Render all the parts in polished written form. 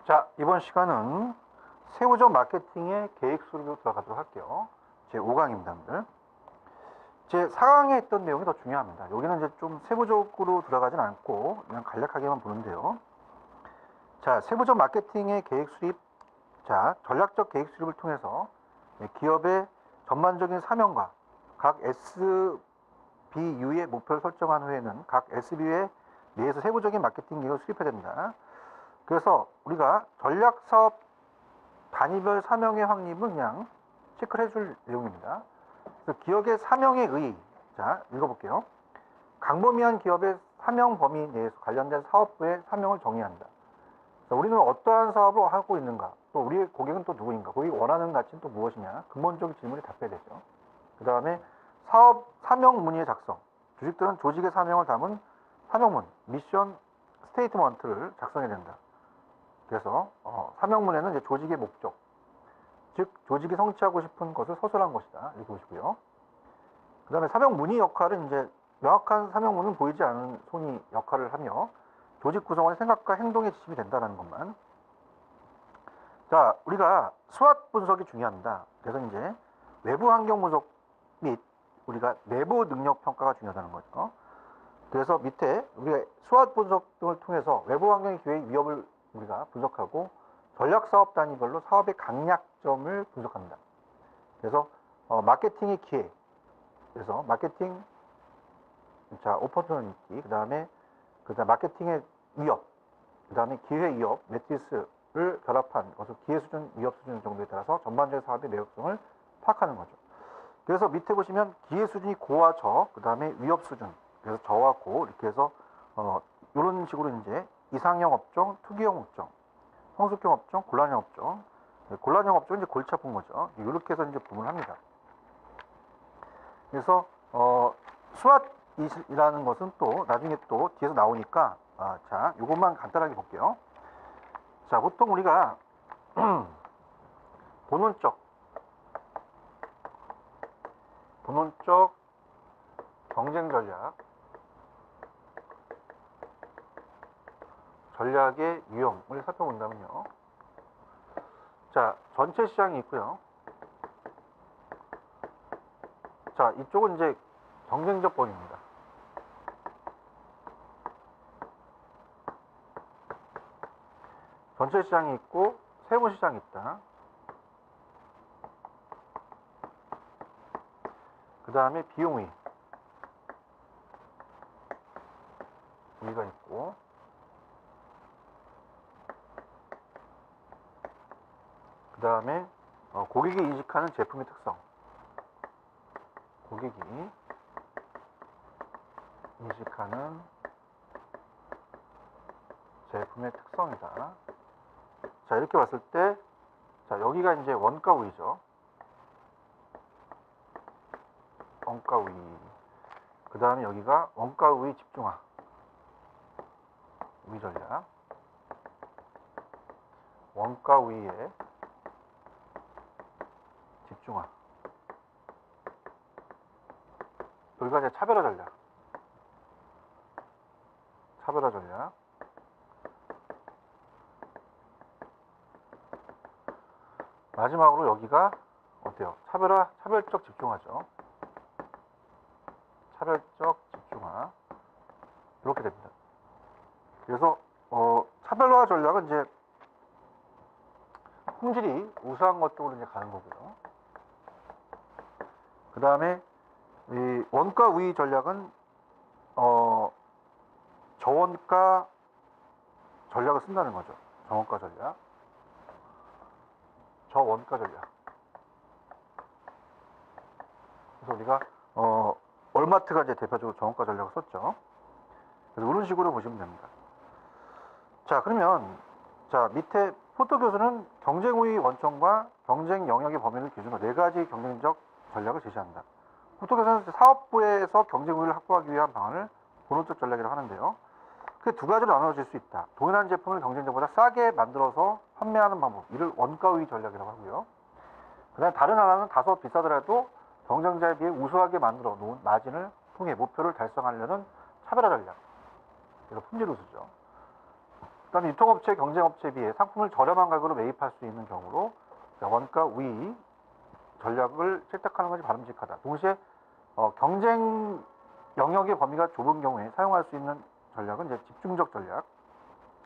자, 이번 시간은 세부적 마케팅의 계획 수립으로 들어가도록 할게요. 제 5강입니다. 제 4강에 했던 내용이 더 중요합니다. 여기는 이제 좀 세부적으로 들어가진 않고 그냥 간략하게만 보는데요. 자, 세부적 마케팅의 계획 수립. 자, 전략적 계획 수립을 통해서 기업의 전반적인 사명과 각 SBU의 목표를 설정한 후에는 각 SBU에 내에서 세부적인 마케팅 계획을 수립해야 됩니다. 그래서 우리가 전략사업 단위별 사명의 확립은 그냥 체크를 해줄 내용입니다. 그래서 기업의 사명의 의의. 자, 읽어볼게요. 광범위한 기업의 사명 범위 내에서 관련된 사업부의 사명을 정의한다. 우리는 어떠한 사업을 하고 있는가? 또 우리의 고객은 또 누구인가? 고객이 원하는 가치는 또 무엇이냐? 근본적인 질문에 답해야 되죠. 그 다음에 사업 사명 문의의 작성. 조직들은 조직의 사명을 담은 사명문, 미션 스테이트먼트를 작성해야 된다. 그래서 사명문에는 이제 조직의 목적, 즉 조직이 성취하고 싶은 것을 서술한 것이다. 이렇게 보시고요. 그 다음에 사명 문의 역할은 이제 명확한 사명문은 보이지 않는 손이 역할을 하며 조직 구성원의 생각과 행동에 지침이 된다는 것만. 자, 우리가 SWOT 분석이 중요합니다. 그래서 이제 외부 환경 분석 및 우리가 내부 능력 평가가 중요하다는 거죠. 그래서 밑에 우리가 SWOT 분석 등을 통해서 외부 환경의 기회의 위협을 우리가 분석하고 전략 사업 단위별로 사업의 강약점을 분석합니다. 그래서 마케팅의 기회, 그래서 마케팅, 자, 오퍼튜니티, 그 다음에 마케팅의 위협, 그 다음에 기회 위협, 매트리스를 결합한 것을 기회 수준, 위협 수준 정도에 따라서 전반적인 사업의 매력성을 파악하는 거죠. 그래서 밑에 보시면 기회 수준이 고와 저, 그 다음에 위협 수준, 그래서 저와 고 이렇게 해서 이런 식으로 이제 이상형 업종, 특이형 업종, 성숙형 업종, 곤란형 업종. 곤란형 업종은 이제 골치 아픈 거죠. 이렇게 해서 이제 구분합니다. 그래서 SWOT이라는 것은 또 나중에 또 뒤에서 나오니까 자, 이것만 간단하게 볼게요. 자, 보통 우리가 본원적 경쟁 전략의 유형을 살펴본다면요. 자, 전체 시장이 있고요. 자, 이쪽은 이제 경쟁적 범위입니다. 전체 시장이 있고 세부 시장이 있다. 그 다음에 비용의 우위가 있고, 그 다음에 고객이 인식하는 제품의 특성, 고객이 인식하는 제품의 특성이다. 자, 이렇게 봤을 때, 자, 여기가 이제 원가 우위죠. 원가 우위. 그 다음에 여기가 원가 우위 집중화. 우위 전략. 원가 우위에 집중화. 여기가 이제 차별화 전략. 차별화 전략. 마지막으로 여기가 어때요? 차별적 집중화죠. 차별적 집중화. 이렇게 됩니다. 그래서 차별화 전략은 이제 품질이 우수한 것 쪽으로 이제 가는 거고요. 그 다음에 이 원가 우위 전략은 저원가 전략을 쓴다는 거죠. 저원가 전략. 저원가 전략. 그래서 우리가 월마트가 이제 대표적으로 저원가 전략을 썼죠. 그래서 이런 식으로 보시면 됩니다. 자, 그러면 자, 밑에 포토 교수는 경쟁 우위 원천과 경쟁 영역의 범위를 기준으로 4가지 경쟁적 전략을 제시한다. 포토 교수는 사업부에서 경쟁 우위를 확보하기 위한 방안을 본원적 전략이라고 하는데요. 그 두 가지로 나눠질 수 있다. 동일한 제품을 경쟁자보다 싸게 만들어서 판매하는 방법, 이를 원가 우위 전략이라고 하고요. 그 다음에 다른 하나는 다소 비싸더라도 경쟁자에 비해 우수하게 만들어 놓은 마진을 통해 목표를 달성하려는 차별화 전략. 그래서 품질 우수죠. 그다음에 유통업체, 경쟁업체에 비해 상품을 저렴한 가격으로 매입할 수 있는 경우로 원가 위 전략을 채택하는 것이 바람직하다. 동시에 경쟁 영역의 범위가 좁은 경우에 사용할 수 있는 전략은 이제 집중적 전략.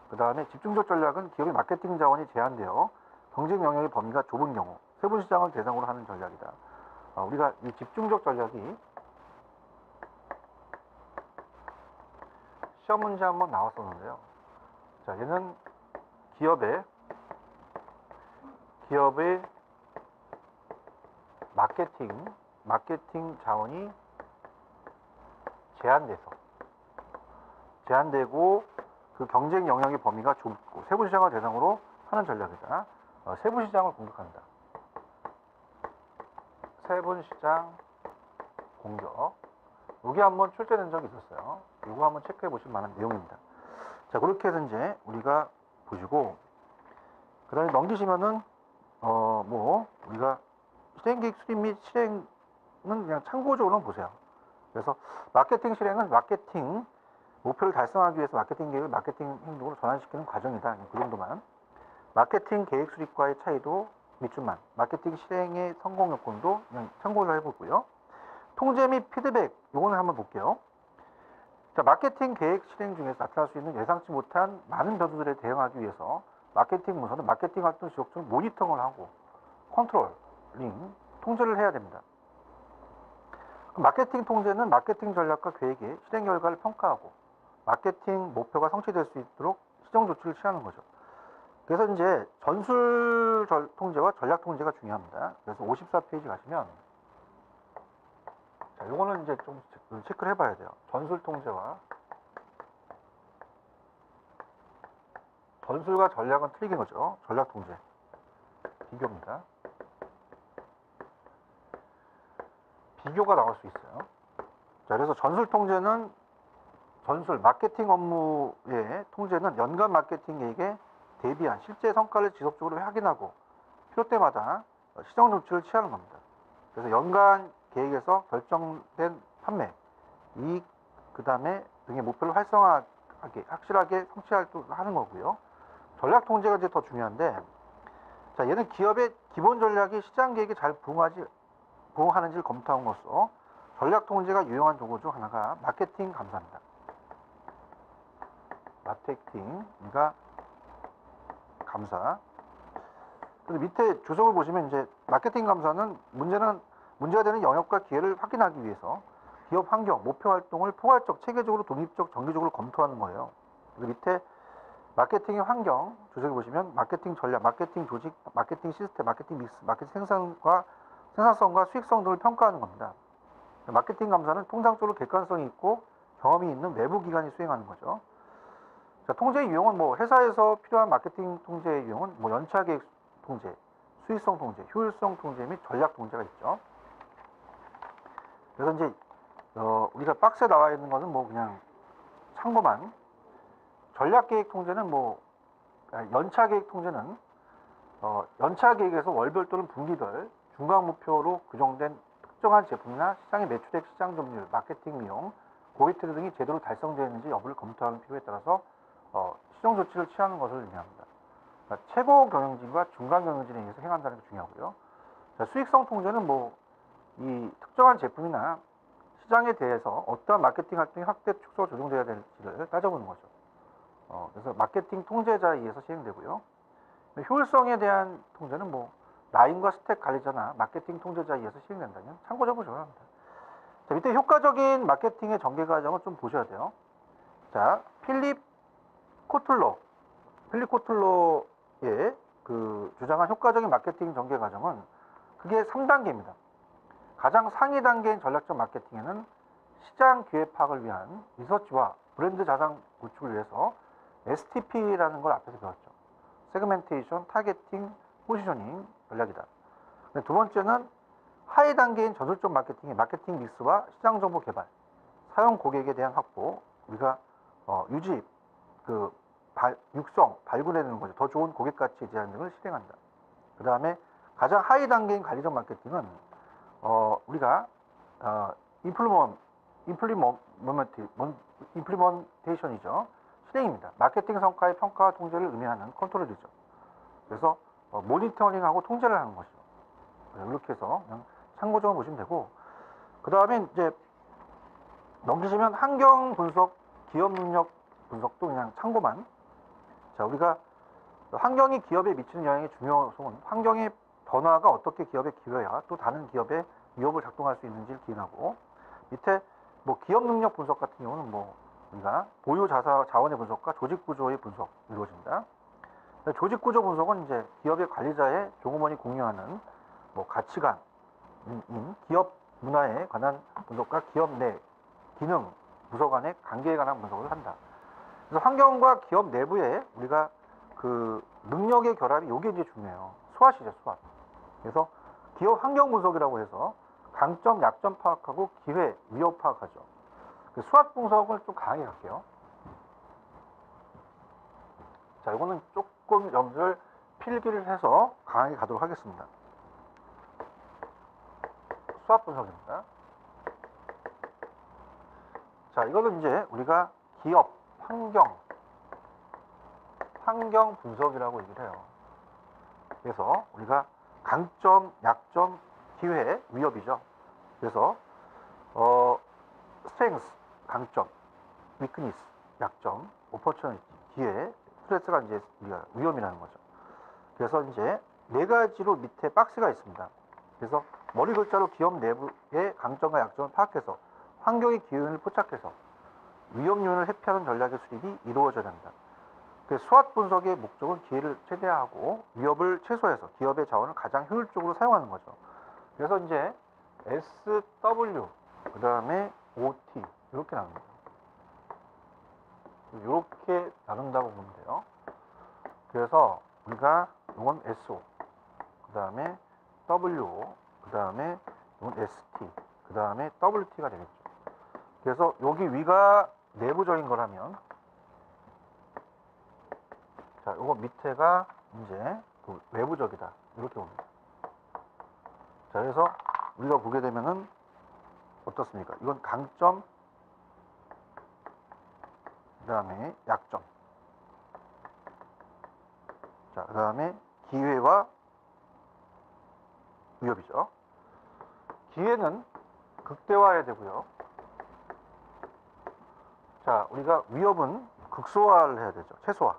그 다음에 집중적 전략은 기업의 마케팅 자원이 제한되어 경쟁 영역의 범위가 좁은 경우 세분 시장을 대상으로 하는 전략이다. 우리가 이 집중적 전략이 시험 문제 한번 나왔었는데요. 자, 얘는 기업의 마케팅 자원이 제한되고 그 경쟁 영역의 범위가 좁고 세부 시장을 대상으로 하는 전략이다. 세부 시장을 공격한다. 세분 시장 공격. 여기 한번 출제된 적이 있었어요. 이거 한번 체크해 보실 만한 내용입니다. 자, 그렇게 해서 이제 우리가 보시고, 그 다음에 넘기시면은, 우리가 실행계획 수립 및 실행은 그냥 참고적으로 보세요. 그래서 마케팅 실행은 마케팅 목표를 달성하기 위해서 마케팅 계획을 마케팅 행동으로 전환시키는 과정이다. 그 정도만. 마케팅 계획 수립과의 차이도 밑줄만. 마케팅 실행의 성공 요건도 그냥 참고를 해보고요. 통제 및 피드백, 요거는 한번 볼게요. 자, 마케팅 계획 실행 중에서 나타날 수 있는 예상치 못한 많은 변수들에 대응하기 위해서 마케팅 문서는 마케팅 활동 지속적으로 모니터링을 하고 컨트롤링, 통제를 해야 됩니다. 마케팅 통제는 마케팅 전략과 계획의 실행 결과를 평가하고 마케팅 목표가 성취될 수 있도록 시정 조치를 취하는 거죠. 그래서 이제 전술 통제와 전략 통제가 중요합니다. 그래서 54페이지 가시면, 자, 요거는 이제 좀 체크를 해봐야 돼요. 전술과 전략은 틀린 거죠. 전략 통제. 비교입니다. 비교가 나올 수 있어요. 자, 그래서 전술 통제는 마케팅 업무의 통제는 연간 마케팅 계획에 대비한 실제 성과를 지속적으로 확인하고 필요 때마다 시정 조치를 취하는 겁니다. 그래서 연간 계획에서 결정된 판매, 이익, 그 다음에 등의 목표를 활성화하게, 확실하게 성취하는 거고요. 전략 통제가 이제 더 중요한데, 자, 얘는 기업의 기본 전략이 시장 계획에 잘 부응하는지를 검토함으로써 전략 통제가 유용한 도구 중 하나가 마케팅 감사입니다. 마케팅과 감사. 그래서 밑에 주석을 보시면 이제 마케팅 감사는 문제가 되는 영역과 기회를 확인하기 위해서 기업 환경, 목표 활동을 포괄적, 체계적으로, 독립적, 정기적으로 검토하는 거예요. 그래서 밑에 마케팅의 환경 주석을 보시면 마케팅 전략, 마케팅 조직, 마케팅 시스템, 마케팅 믹스, 마케팅 생산성과 수익성 등을 평가하는 겁니다. 마케팅 감사는 통상적으로 객관성이 있고 경험이 있는 외부 기관이 수행하는 거죠. 자, 통제의 유형은 회사에서 필요한 마케팅 통제의 유형은 연차 계획 통제, 수익성 통제, 효율성 통제 및 전략 통제가 있죠. 그래서 이제 우리가 박스에 나와 있는 것은 그냥 참고만. 전략 계획 통제는 연차 계획 통제는 연차 계획에서 월별 또는 분기별 중간 목표로 규정된 특정한 제품이나 시장의 매출액, 시장 점유율, 마케팅 비용, 고객 트레 등이 제대로 달성되었는지 여부를 검토하는 필요에 따라서 시정 조치를 취하는 것을 의미합니다. 그러니까 최고 경영진과 중간 경영진에 의해서 행한다는 게 중요하고요. 자, 수익성 통제는 이 특정한 제품이나 시장에 대해서 어떠한 마케팅 활동이 확대, 축소, 조정되어야 될지를 따져보는 거죠. 그래서 마케팅 통제자에 의해서 시행되고요. 효율성에 대한 통제는 라인과 스택 관리자나 마케팅 통제자에 의해서 시행된다면 참고해 보셔야 합니다. 자, 밑에 효과적인 마케팅의 전개 과정을 좀 보셔야 돼요. 자, 필립 코틀러의 주장한 효과적인 마케팅 전개 과정은 그게 3단계입니다. 가장 상위 단계인 전략적 마케팅에는 시장 기회 파악을 위한 리서치와 브랜드 자산 구축을 위해서 STP라는 걸 앞에서 배웠죠. 세그멘테이션, 타겟팅, 포지셔닝 전략이다. 두 번째는 하위 단계인 전술적 마케팅의 마케팅 믹스와 시장 정보 개발, 사용 고객에 대한 확보, 우리가 육성, 발굴해내는 거죠. 더 좋은 고객 가치 제한 등을 실행한다. 그 다음에 가장 하위 단계인 관리적 마케팅은 우리가 임플리먼테이션이죠. 실행입니다. 마케팅 성과의 평가와 통제를 의미하는 컨트롤이죠. 그래서 모니터링하고 통제를 하는 것이죠. 이렇게 해서 그냥 참고적으로 보시면 되고, 그 다음에 이제 넘기시면 환경 분석, 기업 능력 분석도 그냥 참고만. 자, 우리가 환경이 기업에 미치는 영향의 중요 요소는 환경의 변화가 어떻게 기업의 기회와 또 다른 기업의 위협을 작동할 수 있는지를 기인하고, 밑에 뭐 기업 능력 분석 같은 경우는 뭐 우리가 보유 자원의 분석과 조직 구조의 분석 이루어집니다. 조직 구조 분석은 이제 기업의 관리자의 종업원이 공유하는 뭐 가치관인 기업 문화에 관한 분석과 기업 내 기능, 부서 간의 관계에 관한 분석을 한다. 그래서 환경과 기업 내부에 우리가 그 능력의 결합이 이게 이제 중요해요. 스왓이죠, 스왓. 그래서 기업 환경 분석이라고 해서 강점, 약점 파악하고 기회, 위협 파악하죠. 그 스왓 분석을 좀 강하게 갈게요. 자, 이거는 조금 여러분들 필기를 해서 강하게 가도록 하겠습니다. 스왓 분석입니다. 자, 이거는 이제 우리가 기업, 환경 분석이라고 얘기를 해요. 그래서 우리가 강점, 약점, 기회, 위협이죠. 그래서 strength, 강점, weakness, 약점, opportunity, 기회, 스트레스가 이제 우리가 위험이라는 거죠. 그래서 이제 네 가지로 밑에 박스가 있습니다. 그래서 머리 글자로 기업 내부의 강점과 약점을 파악해서 환경의 기운을 포착해서 위험 요인을 회피하는 전략의 수립이 이루어져야 된다. 스왓 분석의 목적은 기회를 최대화하고 위협을 최소화해서 기업의 자원을 가장 효율적으로 사용하는 거죠. 그래서 이제 SW, 그 다음에 OT 이렇게 나눕니다. 이렇게 나눈다고 보면 돼요. 그래서 우리가 이건 SO, 그 다음에 WO, 그 다음에 이건 ST, 그 다음에 WT가 되겠죠. 그래서 여기 위가 내부적인 거라면, 자, 요거 밑에가 이제 그 외부적이다. 이렇게 봅니다. 자, 그래서 우리가 보게 되면은 어떻습니까? 이건 강점, 그 다음에 약점. 자, 그 다음에 기회와 위협이죠. 기회는 극대화해야 되고요. 자, 우리가 위협은 극소화를 해야 되죠. 최소화.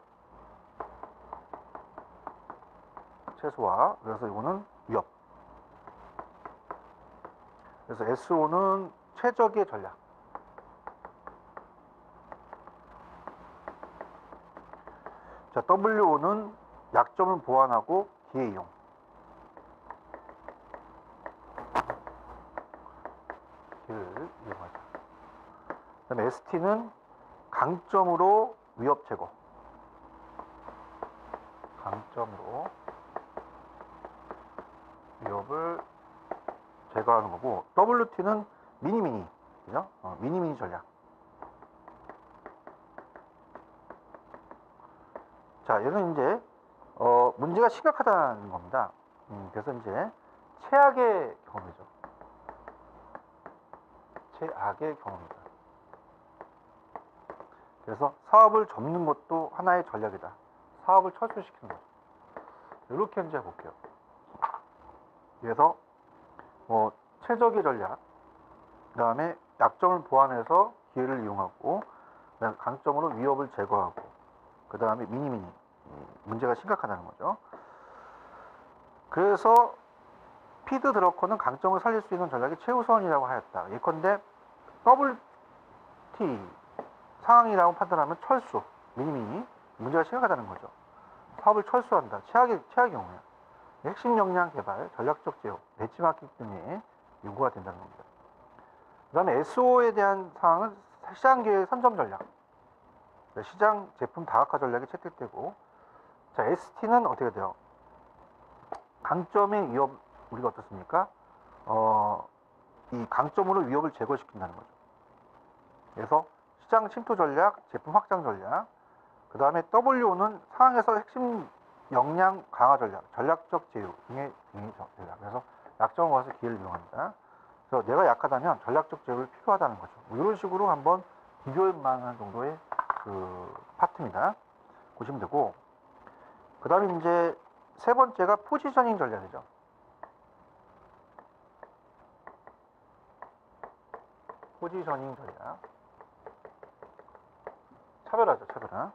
그래서 이거는 위협. 그래서 SO는 최적의 전략. 자, WO는 약점을 보완하고 기회 이용. 기회를 이용하자. 그 다음에 ST는 강점으로 위협 제거. 강점으로 위협을 제거하는 거고, WT는 미니미니, 그죠? 미니미니 전략. 자, 얘는 이제 문제가 심각하다는 겁니다. 그래서 이제 최악의 경험이죠. 최악의 경험이다. 그래서 사업을 접는 것도 하나의 전략이다. 사업을 철수시키는 거죠. 이렇게 이제 볼게요. 그래서 최적의 전략, 그 다음에 약점을 보완해서 기회를 이용하고, 그다음에 강점으로 위협을 제거하고, 그 다음에 미니미니, 문제가 심각하다는 거죠. 그래서 피드 드러커는 강점을 살릴 수 있는 전략이 최우선이라고 하였다. 예컨대 WT 상황이라고 판단하면 철수, 미니미니, 문제가 심각하다는 거죠. 사업을 철수한다. 최악의 경우야. 핵심 역량 개발, 전략적 제휴, 배치마킹 등이 요구가 된다는 겁니다. 그 다음에 SO에 대한 사항은 시장 기회 선점 전략, 시장 제품 다각화 전략이 채택되고, 자, ST는 어떻게 돼요? 강점의 위협, 우리가 어떻습니까? 이 강점으로 위협을 제거시킨다는 거죠. 그래서 시장 침투 전략, 제품 확장 전략, 그 다음에 WO는 상황에서 핵심 역량 강화 전략, 전략적 제휴 등의 전략. 그래서 약점을 모아서 기회를 이용한다. 그래서 내가 약하다면 전략적 제휴를 필요하다는 거죠. 이런 식으로 한번 비교할 만한 정도의 그 파트입니다. 보시면 되고, 그 다음에 이제 세 번째가 포지셔닝 전략이죠. 포지셔닝 전략. 차별화죠, 차별화.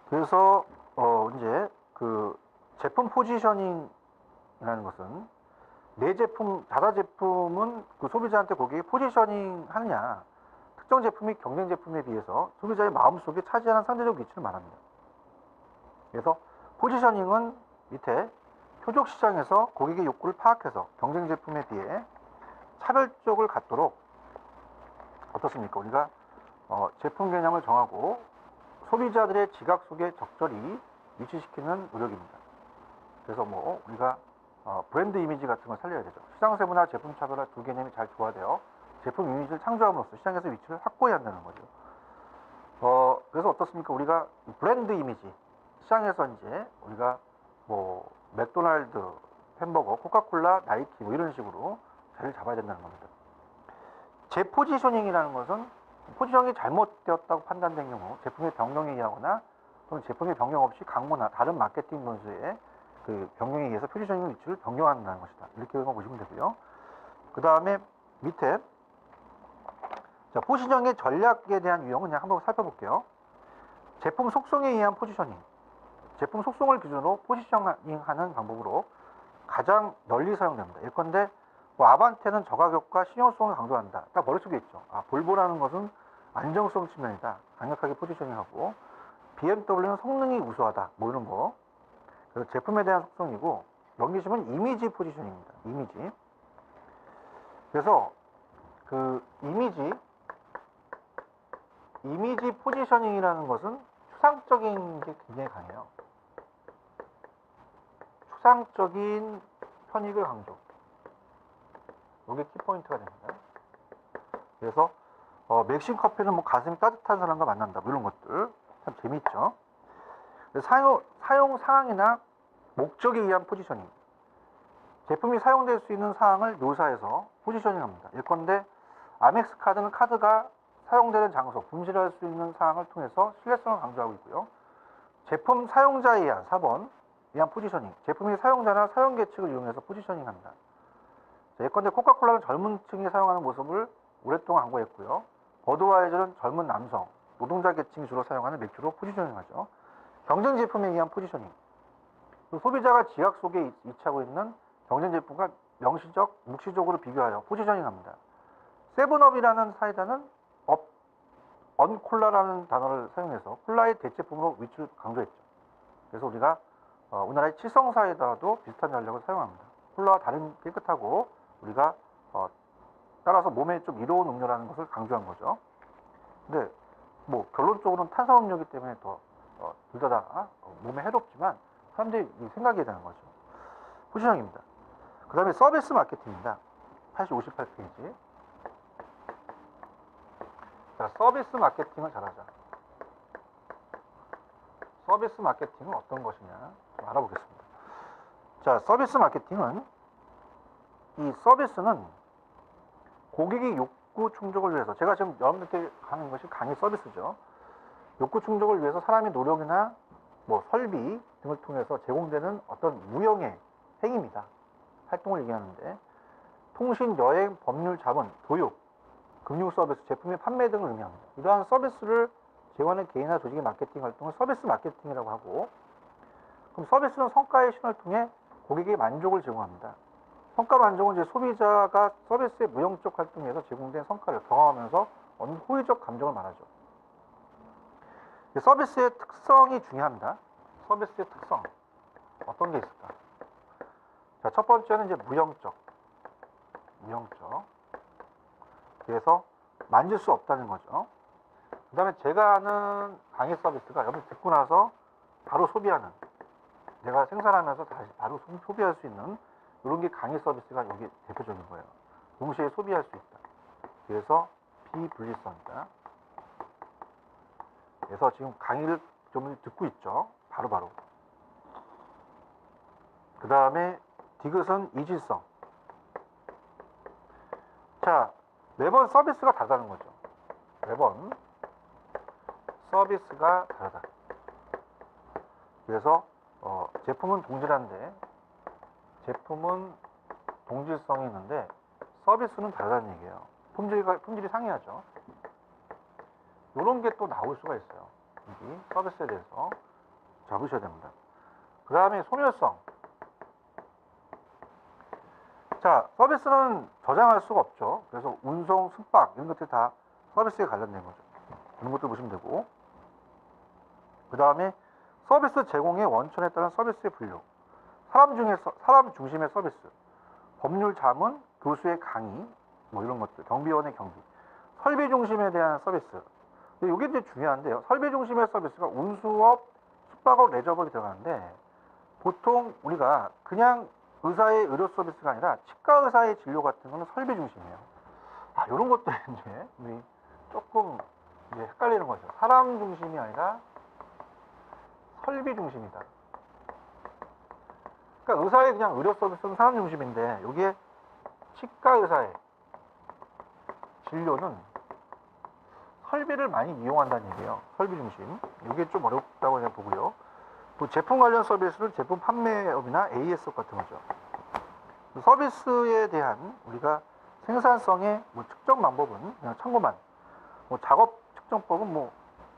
그래서 이제 그 제품 포지셔닝이라는 것은 내 제품, 자사 제품은 그 소비자한테 고객이 포지셔닝 하느냐, 특정 제품이 경쟁 제품에 비해서 소비자의 마음속에 차지하는 상대적 위치를 말합니다. 그래서 포지셔닝은 밑에 표적 시장에서 고객의 욕구를 파악해서 경쟁 제품에 비해 차별적을 갖도록 어떻습니까? 우리가 제품 개념을 정하고 소비자들의 지각 속에 적절히 위치시키는 노력입니다. 그래서 뭐 우리가 브랜드 이미지 같은 걸 살려야 되죠. 시장 세분화, 제품 차별화 두 개념이 잘 조화되어 제품 이미지를 창조함으로써 시장에서 위치를 확보해야 한다는 거죠. 그래서 어떻습니까? 우리가 브랜드 이미지, 시장에서 이제 우리가 뭐 맥도날드, 햄버거, 코카콜라, 나이키 뭐 이런 식으로 자리를 잡아야 된다는 겁니다. 재포지셔닝이라는 것은 포지셔닝이 잘못되었다고 판단된 경우 제품의 변경에 의하거나 또는 제품의 변경 없이 강모나 다른 마케팅 변수의 그 변경에 의해서 포지셔닝 위치를 변경한다는 것이다. 이렇게 보시면 되고요. 그 다음에 밑에 자, 포지셔닝의 전략에 대한 유형은 그냥 한번 살펴볼게요. 제품 속성에 의한 포지셔닝. 제품 속성을 기준으로 포지셔닝하는 방법으로 가장 널리 사용됩니다. 예컨대 뭐 아반떼는 저가격과 실용성을 강조한다. 딱 머릿속에 있죠. 볼보라는 것은 안정성 측면이다. 강력하게 포지셔닝하고 BMW는 성능이 우수하다. 뭐 이런 거. 그래서 제품에 대한 속성이고 넘기시면 이미지 포지셔닝입니다. 이미지. 그래서 그 이미지 포지셔닝이라는 것은 추상적인 게 굉장히 강해요. 추상적인 편익을 강조. 이게 키포인트가 됩니다. 그래서 맥심 커피는 뭐 가슴이 따뜻한 사람과 만난다. 뭐 이런 것들 참 재밌죠. 사용 상황이나 목적에 의한 포지셔닝. 제품이 사용될 수 있는 사항을 묘사해서 포지셔닝합니다. 예컨대 아멕스 카드는 카드가 사용되는 장소, 분실할 수 있는 사항을 통해서 신뢰성을 강조하고 있고요. 제품 사용자에 의한 4번 의한 포지셔닝. 제품이 사용자나 사용 계측을 이용해서 포지셔닝합니다. 예컨대 코카콜라는 젊은 층이 사용하는 모습을 오랫동안 광고했고요. 버드와이저는 젊은 남성, 노동자 계층이 주로 사용하는 맥주로 포지셔닝하죠. 경쟁 제품에 의한 포지셔닝. 소비자가 지각 속에 위치하고 있는 경쟁 제품과 명시적, 묵시적으로 비교하여 포지셔닝합니다. 세븐업이라는 사이다는 언콜라라는 단어를 사용해서 콜라의 대체품으로 위치를 강조했죠. 그래서 우리가 우리나라의 칠성 사이다도 비슷한 전략을 사용합니다. 콜라와 다른 깨끗하고 우리가 따라서 몸에 좀 이로운 음료라는 것을 강조한 거죠. 근데 뭐 결론적으로는 탄산음료이기 때문에 더 둘 다 몸에 해롭지만 사람들이 생각해야 되는 거죠. 포지셔닝입니다. 그 다음에 서비스 마케팅입니다. 58페이지. 자, 서비스 마케팅을 잘하자. 서비스 마케팅은 어떤 것이냐 좀 알아보겠습니다. 자, 서비스 마케팅은 이 서비스는 고객의 욕구 충족을 위해서 제가 지금 여러분들께 하는 것이 강의 서비스죠. 욕구 충족을 위해서 사람의 노력이나 뭐 설비 등을 통해서 제공되는 어떤 무형의 행위입니다. 활동을 얘기하는데 통신, 여행, 법률, 자본, 교육, 금융 서비스, 제품의 판매 등을 의미합니다. 이러한 서비스를 제공하는 개인이나 조직의 마케팅 활동을 서비스 마케팅이라고 하고, 그럼 서비스는 성과의 신호를 통해 고객의 만족을 제공합니다. 성과 만족은 이제 소비자가 서비스의 무형적 활동에서 제공된 성과를 경험하면서 얻는 호의적 감정을 말하죠. 서비스의 특성이 중요합니다. 서비스의 특성. 어떤 게 있을까? 자, 첫 번째는 이제 무형적. 그래서 만질 수 없다는 거죠. 그 다음에 제가 아는 강의 서비스가 여러분 듣고 나서 바로 소비하는, 내가 생산하면서 다시 바로 소비할 수 있는 이런 게 강의 서비스가 여기 대표적인 거예요. 동시에 소비할 수 있다. 그래서 비분리성이다. 그래서 지금 강의를 좀 듣고 있죠. 바로바로. 그 다음에 디귿은 이질성. 자, 매번 서비스가 다르다는 거죠. 매번 서비스가 다르다. 그래서 제품은 동질한데 제품은 동질성이 있는데 서비스는 다르다는 얘기예요. 품질이 상이하죠. 이런 게 또 나올 수가 있어요. 여기 서비스에 대해서 잡으셔야 됩니다. 그 다음에 소멸성. 자, 서비스는 저장할 수가 없죠. 그래서 운송, 숙박 이런 것들이 다 서비스에 관련된 거죠. 이런 것들 보시면 되고, 그 다음에 서비스 제공의 원천에 따른 서비스의 분류. 사람 중심의 서비스. 법률 자문, 교수의 강의, 뭐 이런 것들, 경비원의 경비. 설비 중심에 대한 서비스. 이게 이제 중요한데요. 설비 중심의 서비스가 운수업, 숙박업, 레저업이 들어가는데, 보통 우리가 그냥 의사의 의료 서비스가 아니라 치과 의사의 진료 같은 거는 설비 중심이에요. 이런 것들이 이제 우리 조금 이제 헷갈리는 거죠. 사람 중심이 아니라 설비 중심이다. 그러니까 의사의 그냥 의료 서비스는 사람 중심인데 여기에 치과 의사의 진료는 설비를 많이 이용한다는 얘기예요. 설비 중심. 이게 좀 어렵다고 그냥 보고요. 또 제품 관련 서비스는 제품 판매업이나 AS 같은 거죠. 서비스에 대한 우리가 생산성의 측정 방법은 그냥 참고만. 작업 측정법은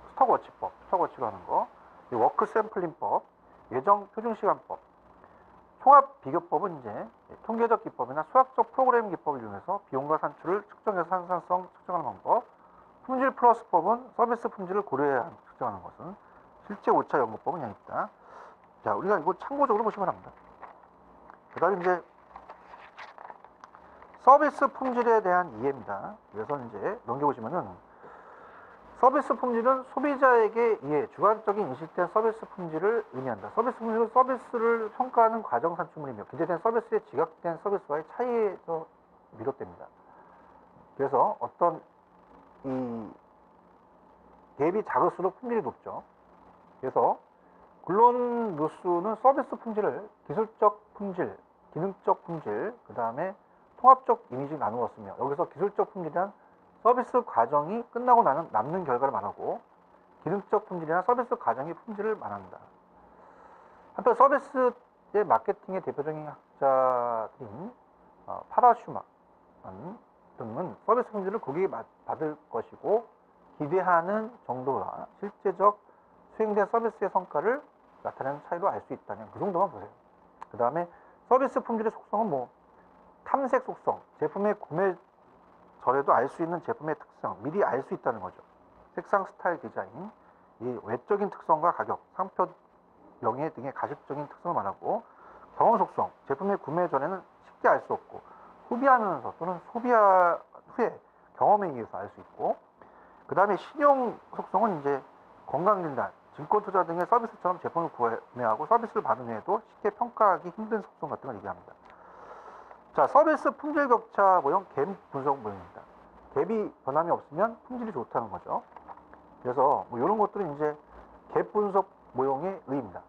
스톡워치법, 스톡워치로 하는 거. 워크 샘플링법, 예정 표준시간법. 총합 비교법은 이제 통계적 기법이나 수학적 프로그래밍 기법을 이용해서 비용과 산출을 측정해서 생산성 측정하는 방법. 품질 플러스법은 서비스 품질을 고려해야 측정하는 것은 실제 오차 연구법은 그냥 있다. 자, 우리가 이거 참고적으로 보시면 합니다. 그 다음에 이제 서비스 품질에 대한 이해입니다. 그래서 이제 넘겨보시면은 서비스 품질은 소비자에게 이해, 주관적인 인식된 서비스 품질을 의미한다. 서비스 품질은 서비스를 평가하는 과정 산출물이며 기재된 서비스에 지각된 서비스와의 차이에서 비롯됩니다. 그래서 어떤 이 갭이 작을수록 품질이 높죠. 그래서 굴론 루스는 서비스 품질을 기술적 품질, 기능적 품질, 그 다음에 통합적 이미지 나누었으며 여기서 기술적 품질이란 서비스 과정이 끝나고 남는 결과를 말하고 기능적 품질이란 서비스 과정의 품질을 말한다. 한편 서비스의 마케팅의 대표적인 학자인 파라슈마 등은 서비스 품질을 고객이 받을 것이고 기대하는 정도와 실제적 수행된 서비스의 성과를 나타내는 차이로 알 수 있다는 그 정도만 보세요. 그 다음에 서비스 품질의 속성은 탐색 속성, 제품의 구매 전에도 알 수 있는 제품의 특성, 미리 알 수 있다는 거죠. 색상, 스타일, 디자인, 이 외적인 특성과 가격, 상표 영예 등의 가식적인 특성을 말하고 경험 속성, 제품의 구매 전에는 쉽게 알 수 없고 소비하면서 또는 소비 후에 경험에 의해서 알 수 있고 그 다음에 신용 속성은 이제 건강진단, 증권투자 등의 서비스처럼 제품을 구매하고 서비스를 받은 후에도 쉽게 평가하기 힘든 속성 같은 걸 얘기합니다. 자, 서비스 품질 격차 모형 갭 분석 모형입니다. 갭이 변함이 없으면 품질이 좋다는 거죠. 그래서 이런 것들은 이제 갭 분석 모형의 의의입니다.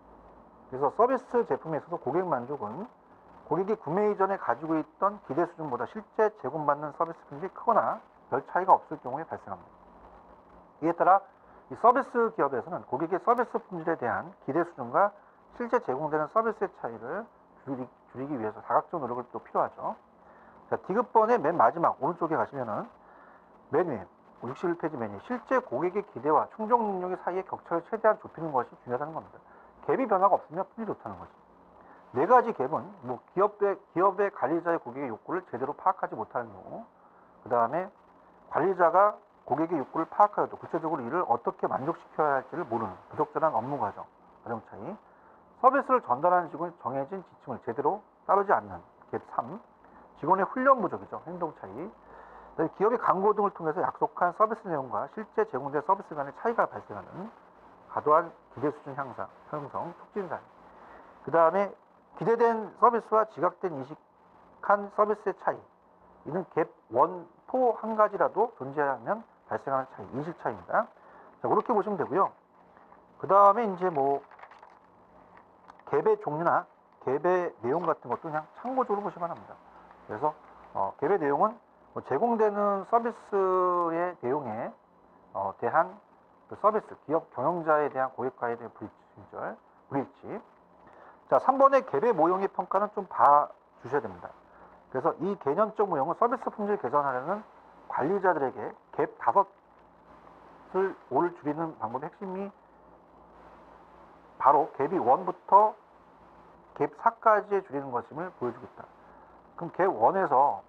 그래서 서비스 제품에 있어서 고객 만족은 고객이 구매 이전에 가지고 있던 기대 수준보다 실제 제공받는 서비스 품질이 크거나 별 차이가 없을 경우에 발생합니다. 이에 따라 이 서비스 기업에서는 고객의 서비스 품질에 대한 기대 수준과 실제 제공되는 서비스의 차이를 줄이기 위해서 다각적 노력을 또 필요하죠. 자, 디귿번의 맨 마지막 오른쪽에 가시면은 맨 위에 61페이지 맨 위에 실제 고객의 기대와 충족 능력의 사이의 격차를 최대한 좁히는 것이 중요하다는 겁니다. 갭이 변화가 없으면 품질이 좋다는 거지. 네 가지 갭은 기업의 관리자의 고객의 욕구를 제대로 파악하지 못하는 경우, 그 다음에 관리자가 고객의 욕구를 파악하여도 구체적으로 이를 어떻게 만족시켜야 할지를 모르는 부적절한 업무 과정 차이, 서비스를 전달하는 직원이 정해진 지침을 제대로 따르지 않는 갭 3, 직원의 훈련 부족이죠. 행동 차이, 기업의 광고 등을 통해서 약속한 서비스 내용과 실제 제공된 서비스 간의 차이가 발생하는 과도한 기대 수준 형성, 촉진 사이, 그 다음에 기대된 서비스와 지각된 인식한 서비스의 차이, 이는 갭 1, 4 한 가지라도 존재하면 발생하는 차이, 인식 차이입니다. 자, 그렇게 보시면 되고요. 그 다음에 이제 갭의 종류나 갭의 내용 같은 것도 그냥 참고적으로 보시면 합니다. 그래서 갭의 내용은 제공되는 서비스의 내용에 대한 그 서비스, 기업 경영자에 대한 고객과에 대한 불일치. 자, 3번의 갭의 모형의 평가는 좀 봐 주셔야 됩니다. 그래서 이 개념적 모형은 서비스 품질 개선하려는 관리자들에게 갭 5을 5를 줄이는 방법의 핵심이 바로 갭이 1부터 갭 4까지에 줄이는 것임을 보여주겠다. 그럼 갭 1에서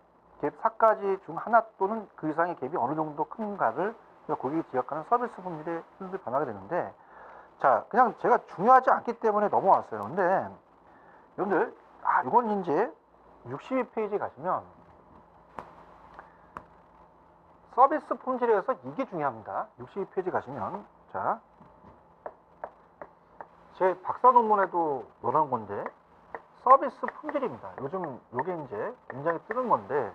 갭 4까지 중 하나 또는 그 이상의 갭이 어느 정도 큰가를 고객이 지적하는 서비스 품질의 순서를 변하게 되는데, 자, 그냥 제가 중요하지 않기 때문에 넘어왔어요. 근데 여러분들, 이건 이제 62페이지 가시면 서비스 품질에서 이게 중요합니다. 62페이지 가시면, 자, 제 박사 논문에도 넣어놓은 건데, 서비스 품질입니다. 요즘 요게 이제 굉장히 뜨는 건데,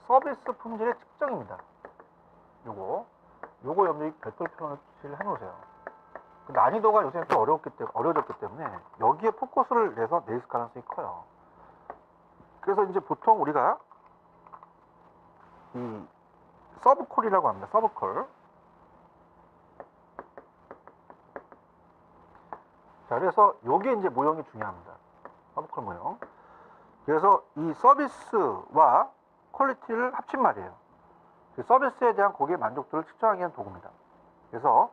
서비스 품질의 측정입니다. 요거 여러분들이 별도로 표현을 해놓으세요. 난이도가 요새 좀 어려워졌기 때문에 여기에 포커스를 내서 내릴 가능성이 커요. 그래서 이제 보통 우리가 이 서브콜이라고 합니다. 서브콜. 자, 그래서 요게 이제 모형이 중요합니다. 서브콜 모형. 그래서 이 서비스와 퀄리티를 합친 말이에요. 그 서비스에 대한 고객의 만족도를 측정하기 위한 도구입니다. 그래서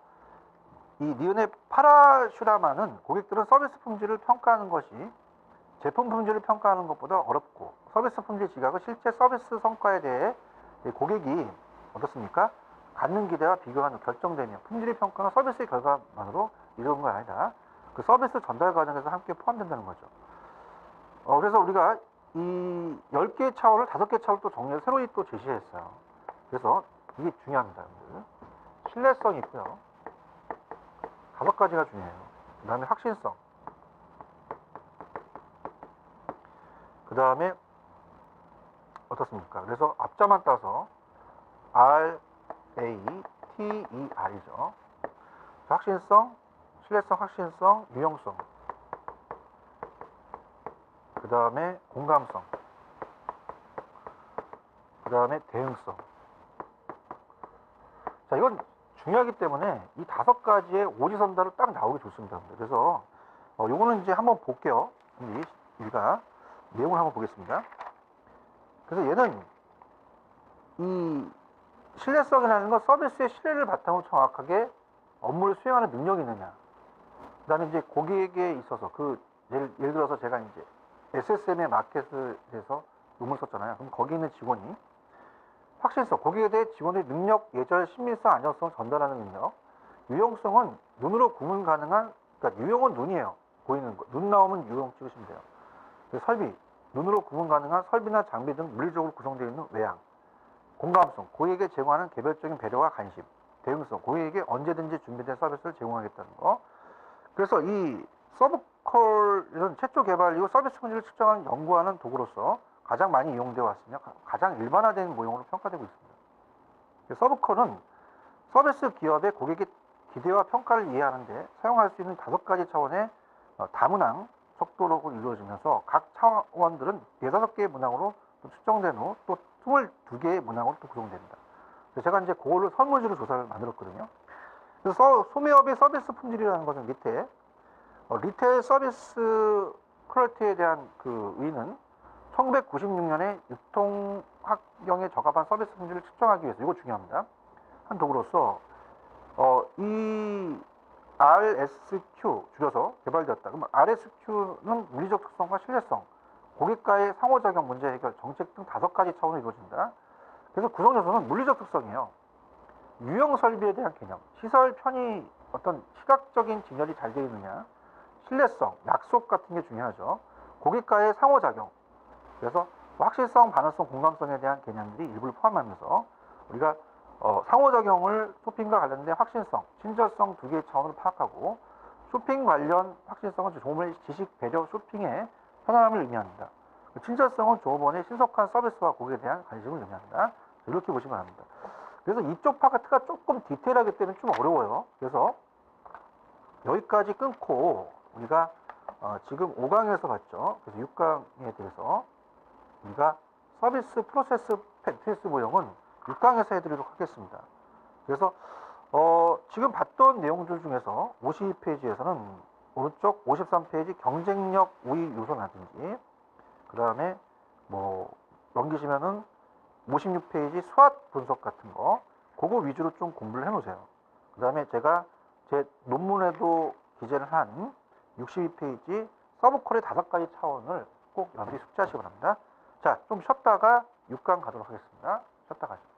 이 니은의 파라슈라마는 고객들은 서비스 품질을 평가하는 것이 제품 품질을 평가하는 것보다 어렵고, 서비스 품질 지각은 실제 서비스 성과에 대해 고객이 어떻습니까? 갖는 기대와 비교하는 결정되며, 품질의 평가는 서비스의 결과만으로 이루어진 건 아니다. 그 서비스 전달 과정에서 함께 포함된다는 거죠. 그래서 우리가 이 10개의 차원을 5개의 차원을 또 정리해서 새로이 또 제시했어요. 그래서 이게 중요합니다. 여러분들. 신뢰성이 있고요. 5가지가 중요해요. 그 다음에 확신성. 그 다음에 어떻습니까? 그래서 앞자만 따서 R, A, T, E, R이죠. 확신성, 신뢰성, 확신성, 유용성. 그 다음에 공감성. 그 다음에 대응성. 자, 이건 중요하기 때문에 이 5가지의 오지선다로 딱 나오기 좋습니다. 그래서 요거는 이제 한번 볼게요. 우리가 내용을 한번 보겠습니다. 그래서 얘는 이 신뢰성이라는 건 서비스의 신뢰를 바탕으로 정확하게 업무를 수행하는 능력이 있느냐. 그 다음에 이제 고객에게 있어서 예를 들어서 제가 이제 SSM의 마켓에서 논문을 썼잖아요. 그럼 거기 있는 직원이 확실성, 고객에 대해 직원의 능력, 예절, 신밀성, 안정성을 전달하는 능력. 유용성은 눈으로 구분 가능한, 그러니까 유용은 눈이에요. 보이는 거. 눈 나오면 유용 찍으시면 돼요. 설비, 눈으로 구분 가능한 설비나 장비 등 물리적으로 구성되어 있는 외양. 공감성, 고객에게 제공하는 개별적인 배려와 관심. 대응성, 고객에게 언제든지 준비된 서비스를 제공하겠다는 거. 그래서 이 서브콜은 최초 개발 이후 서비스 품질을 측정하는 연구하는 도구로서 가장 많이 이용되어 왔으며 가장 일반화된 모형으로 평가되고 있습니다. 서브콜은 서비스 기업의 고객의 기대와 평가를 이해하는데 사용할 수 있는 5가지 차원의 다문항 속도로 이루어지면서 각 차원들은 4-5개의 문항으로 측정된 후 또 22개의 문항으로 또 구성됩니다. 제가 이제 그거를 설문지로 조사를 만들었거든요. 그래서 소매업의 서비스 품질이라는 것은 밑에 리테일 서비스 퀄리티에 대한 그 의의는 1996년에 유통학경에 적합한 서비스 품질을 측정하기 위해서, 이거 중요합니다. 한 도구로서 이 RSQ 줄여서 개발되었다. 그럼 RSQ는 물리적 특성과 신뢰성, 고객과의 상호작용 문제 해결, 정책 등 5가지 차원으로 이루어진다. 그래서 구성 요소는 물리적 특성이에요. 유형 설비에 대한 개념, 시설 편의, 어떤 시각적인 진열이 잘 되어 있느냐, 신뢰성, 약속 같은 게 중요하죠. 고객과의 상호작용, 그래서 확실성, 반응성, 공감성에 대한 개념들이 일부를 포함하면서 우리가 상호작용을 쇼핑과 관련된 확신성, 친절성 2개의 차원으로 파악하고, 쇼핑 관련 확신성은 조업원의 지식, 배려, 쇼핑의 편안함을 의미합니다. 친절성은 조업원의 신속한 서비스와 고객에 대한 관심을 의미한다. 이렇게 보시면 합니다. 그래서 이쪽 파트가 조금 디테일하기 때문에 좀 어려워요. 그래서 여기까지 끊고 우리가 지금 5강에서 봤죠. 그래서 6강에 대해서 우리가 서비스 프로세스 매트리스 모형은 6강에서 해드리도록 하겠습니다. 그래서 지금 봤던 내용들 중에서 52페이지에서는 오른쪽 53페이지 경쟁력 우위 요소라든지, 그 다음에 뭐 넘기시면은 56페이지 수학 분석 같은 거, 그거 위주로 좀 공부를 해 놓으세요. 그 다음에 제가 제 논문에도 기재를 한 62페이지 서브콜의 5가지 차원을 꼭 여러분들이 숙지하시기 바랍니다. 자, 좀 쉬었다가 6강 가도록 하겠습니다. 쉬었다 가시죠.